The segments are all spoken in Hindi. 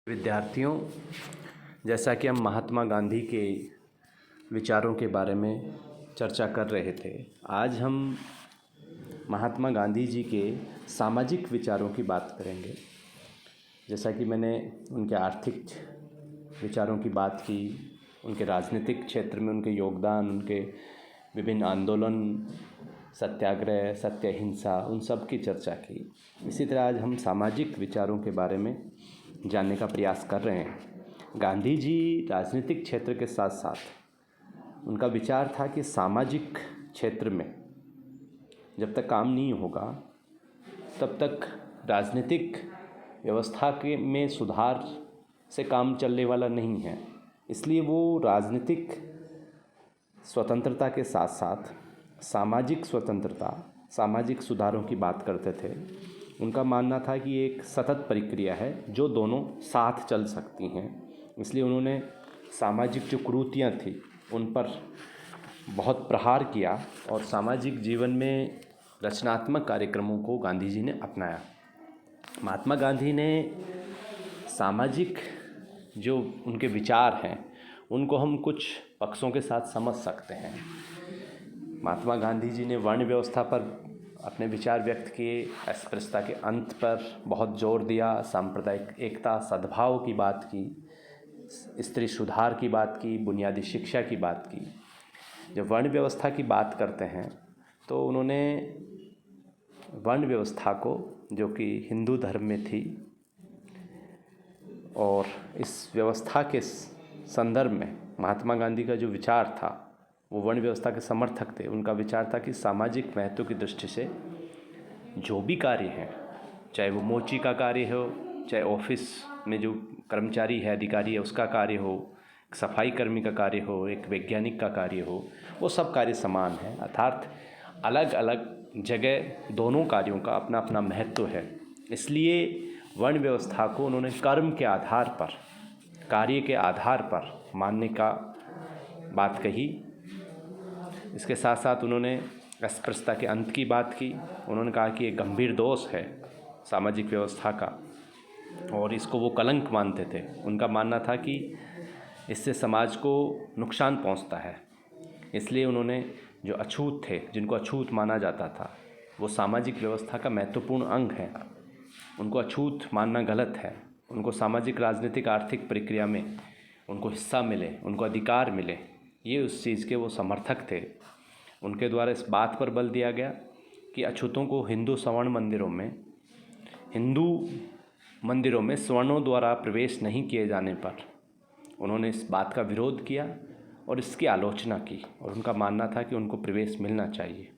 विद्यार्थियों, जैसा कि हम महात्मा गांधी के विचारों के बारे में चर्चा कर रहे थे, आज हम महात्मा गांधी जी के सामाजिक विचारों की बात करेंगे। जैसा कि मैंने उनके आर्थिक विचारों की बात की, उनके राजनीतिक क्षेत्र में उनके योगदान, उनके विभिन्न आंदोलन, सत्याग्रह, सत्य अहिंसा, उन सब की चर्चा की। इसी तरह आज हम सामाजिक विचारों के बारे में जानने का प्रयास कर रहे हैं। गांधी जी राजनीतिक क्षेत्र के साथ साथ उनका विचार था कि सामाजिक क्षेत्र में जब तक काम नहीं होगा तब तक राजनीतिक व्यवस्था के में सुधार से काम चलने वाला नहीं है। इसलिए वो राजनीतिक स्वतंत्रता के साथ साथ सामाजिक स्वतंत्रता, सामाजिक सुधारों की बात करते थे। उनका मानना था कि एक सतत प्रक्रिया है जो दोनों साथ चल सकती हैं। इसलिए उन्होंने सामाजिक जो कुरीतियाँ थी उन पर बहुत प्रहार किया और सामाजिक जीवन में रचनात्मक कार्यक्रमों को गांधी जी ने अपनाया। महात्मा गांधी ने सामाजिक जो उनके विचार हैं उनको हम कुछ पक्षों के साथ समझ सकते हैं। महात्मा गांधी जी ने वर्ण व्यवस्था पर अपने विचार व्यक्त किए, अस्पृश्यता के अंत पर बहुत जोर दिया, सांप्रदायिक एकता, सद्भाव की बात की, स्त्री सुधार की बात की, बुनियादी शिक्षा की बात की। जब वर्ण व्यवस्था की बात करते हैं तो उन्होंने वर्ण व्यवस्था को, जो कि हिंदू धर्म में थी, और इस व्यवस्था के संदर्भ में महात्मा गांधी का जो विचार था वो वर्ण व्यवस्था के समर्थक थे। उनका विचार था कि सामाजिक महत्व की दृष्टि से जो भी कार्य हैं, चाहे वो मोची का कार्य हो, चाहे ऑफिस में जो कर्मचारी है, अधिकारी है, उसका कार्य हो, सफाई कर्मी का कार्य हो, एक वैज्ञानिक का कार्य हो, वो सब कार्य समान है। अर्थात अलग अलग जगह दोनों कार्यों का अपना अपना महत्व है। इसलिए वर्ण व्यवस्था को उन्होंने कर्म के आधार पर, कार्य के आधार पर मानने का बात कही। इसके साथ साथ उन्होंने अस्पृश्यता के अंत की बात की। उन्होंने कहा कि ये गंभीर दोष है सामाजिक व्यवस्था का और इसको वो कलंक मानते थे। उनका मानना था कि इससे समाज को नुकसान पहुंचता है। इसलिए उन्होंने जो अछूत थे, जिनको अछूत माना जाता था, वो सामाजिक व्यवस्था का महत्वपूर्ण अंग है, उनको अछूत मानना गलत है। उनको सामाजिक, राजनीतिक, आर्थिक प्रक्रिया में उनको हिस्सा मिले, उनको अधिकार मिले, ये उस चीज़ के वो समर्थक थे। उनके द्वारा इस बात पर बल दिया गया कि अछूतों को हिंदू मंदिरों में स्वर्णों द्वारा प्रवेश नहीं किए जाने पर उन्होंने इस बात का विरोध किया और इसकी आलोचना की और उनका मानना था कि उनको प्रवेश मिलना चाहिए।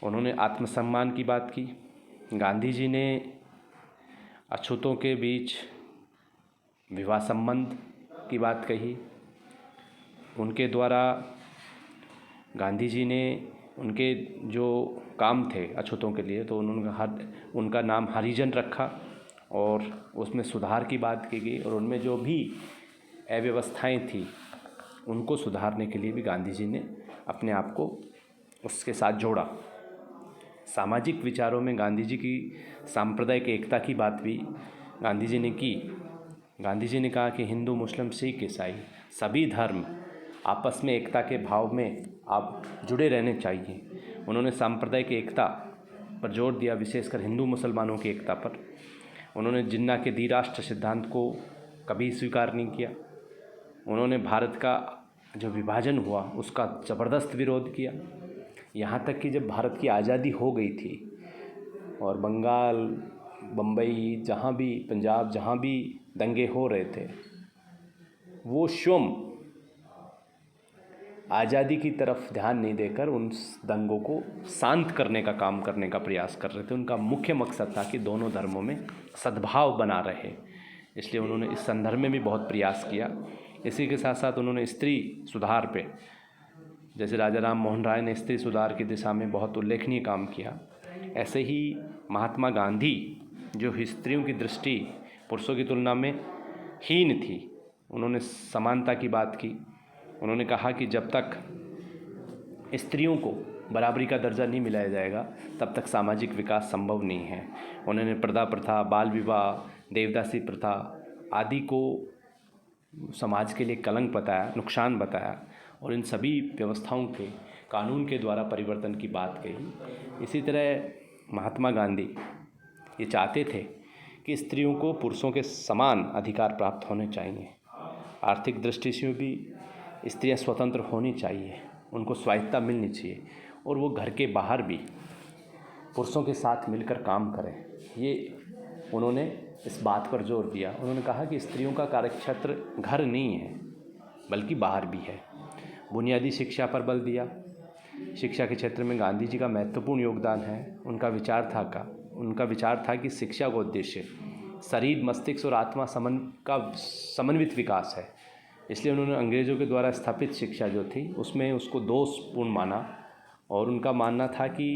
उन्होंने आत्मसम्मान की बात की। गांधी जी ने अछूतों के बीच विवाह संबंध की बात कही। उनके द्वारा गांधी जी ने उनके जो काम थे अछूतों के लिए, तो उन्होंने उनका नाम हरिजन रखा और उसमें सुधार की बात की गई और उनमें जो भी अव्यवस्थाएं थी उनको सुधारने के लिए भी गांधी जी ने अपने आप को उसके साथ जोड़ा। सामाजिक विचारों में गांधी जी की सांप्रदायिक एकता की बात भी गांधी जी ने की। गांधी जी ने कहा कि हिंदू, मुस्लिम, सिख, ईसाई सभी धर्म आपस में एकता के भाव में आप जुड़े रहने चाहिए। उन्होंने सांप्रदायिक एकता पर जोर दिया, विशेषकर हिंदू मुसलमानों की एकता पर। उन्होंने जिन्ना के द्विराष्ट्र सिद्धांत को कभी स्वीकार नहीं किया। उन्होंने भारत का जो विभाजन हुआ उसका ज़बरदस्त विरोध किया। यहाँ तक कि जब भारत की आज़ादी हो गई थी और बंगाल, बम्बई, जहाँ भी, पंजाब, जहाँ भी दंगे हो रहे थे, वो स्वयं आज़ादी की तरफ ध्यान नहीं देकर उन दंगों को शांत करने का काम करने का प्रयास कर रहे थे। उनका मुख्य मकसद था कि दोनों धर्मों में सद्भाव बना रहे। इसलिए उन्होंने इस संदर्भ में भी बहुत प्रयास किया। इसी के साथ साथ उन्होंने स्त्री सुधार पे, जैसे राजा राम मोहन राय ने स्त्री सुधार की दिशा में बहुत उल्लेखनीय काम किया, ऐसे ही महात्मा गांधी, जो स्त्रियों की दृष्टि पुरुषों की तुलना में हीन थी, उन्होंने समानता की बात की। उन्होंने कहा कि जब तक स्त्रियों को बराबरी का दर्जा नहीं मिलाया जाएगा तब तक सामाजिक विकास संभव नहीं है। उन्होंने पर्दा प्रथा, बाल विवाह, देवदासी प्रथा आदि को समाज के लिए कलंक बताया, नुकसान बताया और इन सभी व्यवस्थाओं के कानून के द्वारा परिवर्तन की बात कही। इसी तरह महात्मा गांधी ये चाहते थे कि स्त्रियों को पुरुषों के समान अधिकार प्राप्त होने चाहिए। आर्थिक दृष्टि से भी स्त्रियां स्वतंत्र होनी चाहिए, उनको स्वायत्तता मिलनी चाहिए और वो घर के बाहर भी पुरुषों के साथ मिलकर काम करें। ये उन्होंने इस बात पर जोर दिया। उन्होंने कहा कि स्त्रियों का कार्यक्षेत्र घर नहीं है बल्कि बाहर भी है। बुनियादी शिक्षा पर बल दिया। शिक्षा के क्षेत्र में गांधी जी का महत्वपूर्ण योगदान है। उनका विचार था कि शिक्षा का उद्देश्य शरीर, मस्तिष्क और आत्मा का समन्वित विकास है। इसलिए उन्होंने अंग्रेज़ों के द्वारा स्थापित शिक्षा जो थी उसमें उसको दोषपूर्ण माना और उनका मानना था कि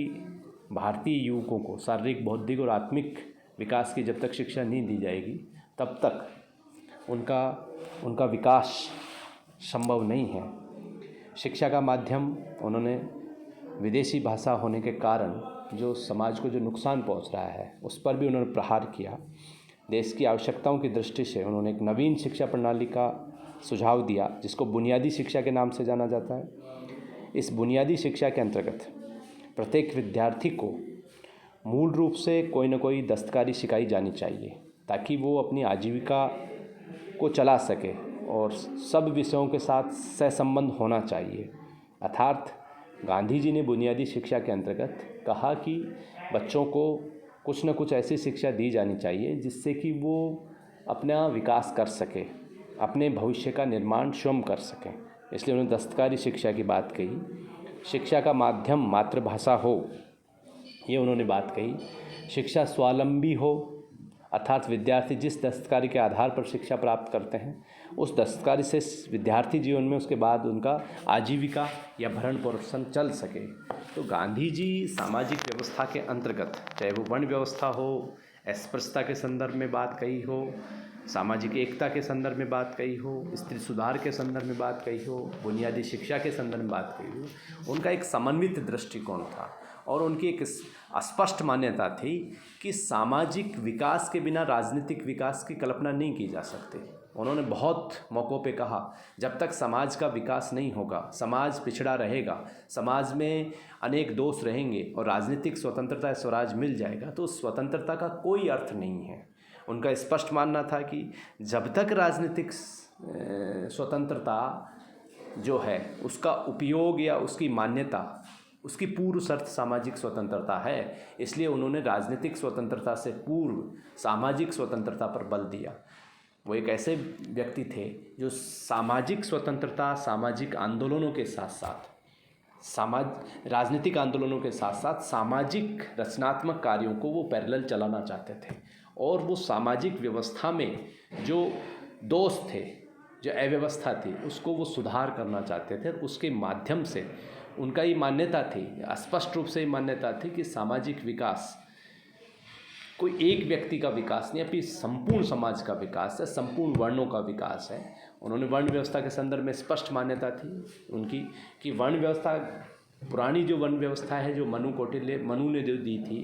भारतीय युवकों को शारीरिक, बौद्धिक और आत्मिक विकास की जब तक शिक्षा नहीं दी जाएगी तब तक उनका विकास संभव नहीं है। शिक्षा का माध्यम उन्होंने विदेशी भाषा होने के कारण जो समाज को जो नुकसान पहुंच रहा है उस पर भी उन्होंने प्रहार किया। देश की आवश्यकताओं की दृष्टि से उन्होंने एक नवीन शिक्षा प्रणाली का सुझाव दिया जिसको बुनियादी शिक्षा के नाम से जाना जाता है। इस बुनियादी शिक्षा के अंतर्गत प्रत्येक विद्यार्थी को मूल रूप से कोई न कोई दस्तकारी सिखाई जानी चाहिए ताकि वो अपनी आजीविका को चला सके और सब विषयों के साथ सहसंबंध होना चाहिए। अर्थात गांधी जी ने बुनियादी शिक्षा के अंतर्गत कहा कि बच्चों को कुछ न कुछ ऐसी शिक्षा दी जानी चाहिए जिससे कि वो अपना विकास कर सके, अपने भविष्य का निर्माण स्वयं कर सकें। इसलिए उन्होंने दस्तकारी शिक्षा की बात कही। शिक्षा का माध्यम मातृभाषा हो, ये उन्होंने बात कही। शिक्षा स्वावलंबी हो, अर्थात विद्यार्थी जिस दस्तकारी के आधार पर शिक्षा प्राप्त करते हैं उस दस्तकारी से विद्यार्थी जीवन में उसके बाद उनका आजीविका या भरण पोषण चल सके। तो गांधी जी सामाजिक व्यवस्था के अंतर्गत, चाहे वो वर्ण व्यवस्था हो, अस्पृश्यता के संदर्भ में बात कही हो, सामाजिक एकता के संदर्भ में बात कही हो, स्त्री सुधार के संदर्भ में बात कही हो, बुनियादी शिक्षा के संदर्भ में बात कही हो, उनका एक समन्वित दृष्टिकोण था और उनकी एक स्पष्ट मान्यता थी कि सामाजिक विकास के बिना राजनीतिक विकास की कल्पना नहीं की जा सकती। उन्होंने बहुत मौक़ों पे कहा जब तक समाज का विकास नहीं होगा, समाज पिछड़ा रहेगा, समाज में अनेक दोष रहेंगे और राजनीतिक स्वतंत्रता स्वराज मिल जाएगा तो स्वतंत्रता का कोई अर्थ नहीं है। उनका स्पष्ट मानना था कि जब तक राजनीतिक स्वतंत्रता जो है उसका उपयोग या उसकी मान्यता, उसकी पूर्व शर्त सामाजिक स्वतंत्रता है। इसलिए उन्होंने राजनीतिक स्वतंत्रता से पूर्व सामाजिक स्वतंत्रता पर बल दिया। वो एक ऐसे व्यक्ति थे जो सामाजिक स्वतंत्रता, सामाजिक आंदोलनों के साथ साथ राजनीतिक आंदोलनों के साथ साथ सामाजिक रचनात्मक कार्यों को वो पैरेलल चलाना चाहते थे और वो सामाजिक व्यवस्था में जो दोष थे, जो अव्यवस्था थी, उसको वो सुधार करना चाहते थे। उसके माध्यम से उनका ये मान्यता थी, स्पष्ट रूप से ये मान्यता थी कि सामाजिक विकास कोई एक व्यक्ति का विकास नहीं, अभी संपूर्ण समाज का विकास है, संपूर्ण वर्णों का विकास है। उन्होंने वर्ण व्यवस्था के संदर्भ में स्पष्ट मान्यता थी उनकी कि वर्ण व्यवस्था, पुरानी जो वर्ण व्यवस्था है जो मनु ने जो दी थी,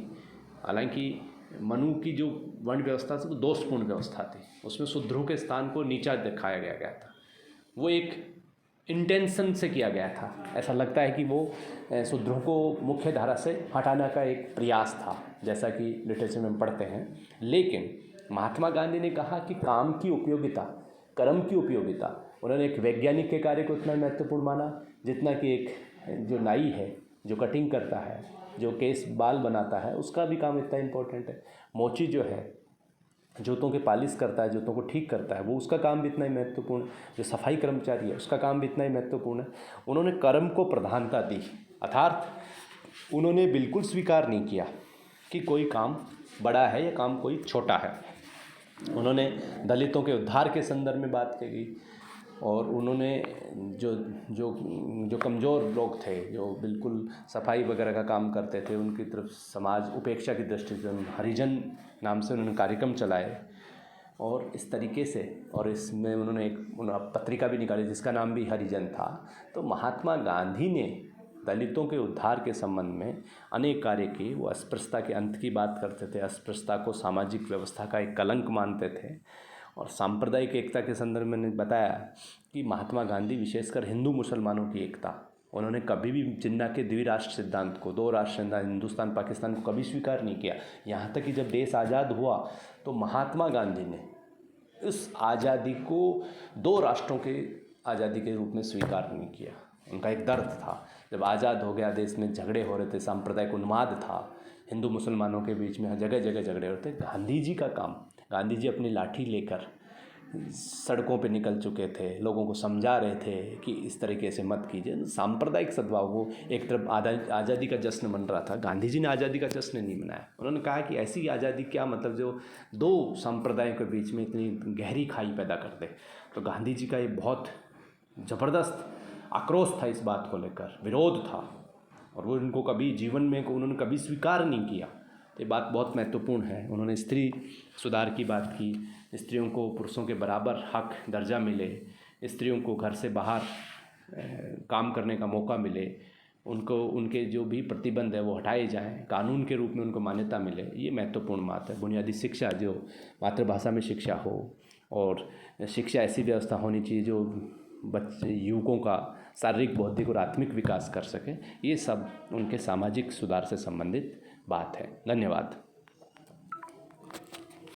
हालांकि मनु की जो वर्ण व्यवस्था थी वो दोषपूर्ण व्यवस्था थी, उसमें शूद्रों के स्थान को नीचा दिखाया गया था। वो एक इंटेंशन से किया गया था। ऐसा लगता है कि वो शूद्रों को मुख्य धारा से हटाने का एक प्रयास था, जैसा कि लिटरेचर में पढ़ते हैं। लेकिन महात्मा गांधी ने कहा कि काम की उपयोगिता, कर्म की उपयोगिता, उन्होंने एक वैज्ञानिक के कार्य को इतना महत्वपूर्ण माना जितना कि एक जो नाई है, जो कटिंग करता है, जो केस बाल बनाता है, उसका भी काम इतना इम्पोर्टेंट है। मोची जो है, जूतों के पालिश करता है, जूतों को ठीक करता है, वो उसका काम भी इतना ही महत्वपूर्ण। जो सफाई कर्मचारी है उसका काम भी इतना ही महत्वपूर्ण है। उन्होंने कर्म को प्रधानता दी, अर्थात उन्होंने बिल्कुल स्वीकार नहीं किया कि कोई काम बड़ा है या काम कोई छोटा है। उन्होंने दलितों के उद्धार के संदर्भ में बात करी और उन्होंने जो कमज़ोर लोग थे, जो बिल्कुल सफाई वगैरह का काम करते थे, उनकी तरफ समाज उपेक्षा की दृष्टि से हरिजन नाम से उन्होंने कार्यक्रम चलाए और इस तरीके से, और इसमें उन्होंने एक पत्रिका भी निकाली जिसका नाम भी हरिजन था। तो महात्मा गांधी ने दलितों के उद्धार के संबंध में अनेक कार्य किए। वो अस्पृश्यता के अंत की बात करते थे, अस्पृश्यता को सामाजिक व्यवस्था का एक कलंक मानते थे। और सांप्रदायिक एकता के संदर्भ में मैंने बताया कि महात्मा गांधी विशेषकर हिंदू मुसलमानों की एकता, उन्होंने कभी भी जिन्ना के द्विराष्ट्र सिद्धांत को, दो राष्ट्र सिद्धांत, हिंदुस्तान पाकिस्तान को कभी स्वीकार नहीं किया। यहाँ तक कि जब देश आज़ाद हुआ तो महात्मा गांधी ने उस आज़ादी को दो राष्ट्रों के आज़ादी के रूप में स्वीकार नहीं किया। उनका एक दर्द था, जब आज़ाद हो गया देश में झगड़े हो रहे थे, सांप्रदायिक उन्माद था, हिंदू मुसलमानों के बीच में जगह जगह झगड़े होते। गांधी जी का काम, गांधी जी अपनी लाठी लेकर सड़कों पे निकल चुके थे, लोगों को समझा रहे थे कि इस तरीके से मत कीजिए। सांप्रदायिक सद्भाव को एक तरफ आज़ादी का जश्न मन रहा था, गांधी जी ने आज़ादी का जश्न नहीं मनाया। उन्होंने कहा कि ऐसी आज़ादी क्या मतलब जो दो संप्रदायों के बीच में इतनी गहरी खाई पैदा कर दे। तो गांधी जी का ये बहुत ज़बरदस्त आक्रोश था, इस बात को लेकर विरोध था, और वो इनको कभी जीवन में उन्होंने कभी स्वीकार नहीं किया। ये बात बहुत महत्वपूर्ण है। उन्होंने स्त्री सुधार की बात की, स्त्रियों को पुरुषों के बराबर हक दर्जा मिले, स्त्रियों को घर से बाहर काम करने का मौका मिले, उनको उनके जो भी प्रतिबंध है वो हटाए जाएं, कानून के रूप में उनको मान्यता मिले। ये महत्वपूर्ण बात है। बुनियादी शिक्षा, जो मातृभाषा में शिक्षा हो, और शिक्षा ऐसी व्यवस्था होनी चाहिए जो बच्चे युवकों का शारीरिक, बौद्धिक और आत्मिक विकास कर सके। ये सब उनके सामाजिक सुधार से संबंधित बात है। धन्यवाद।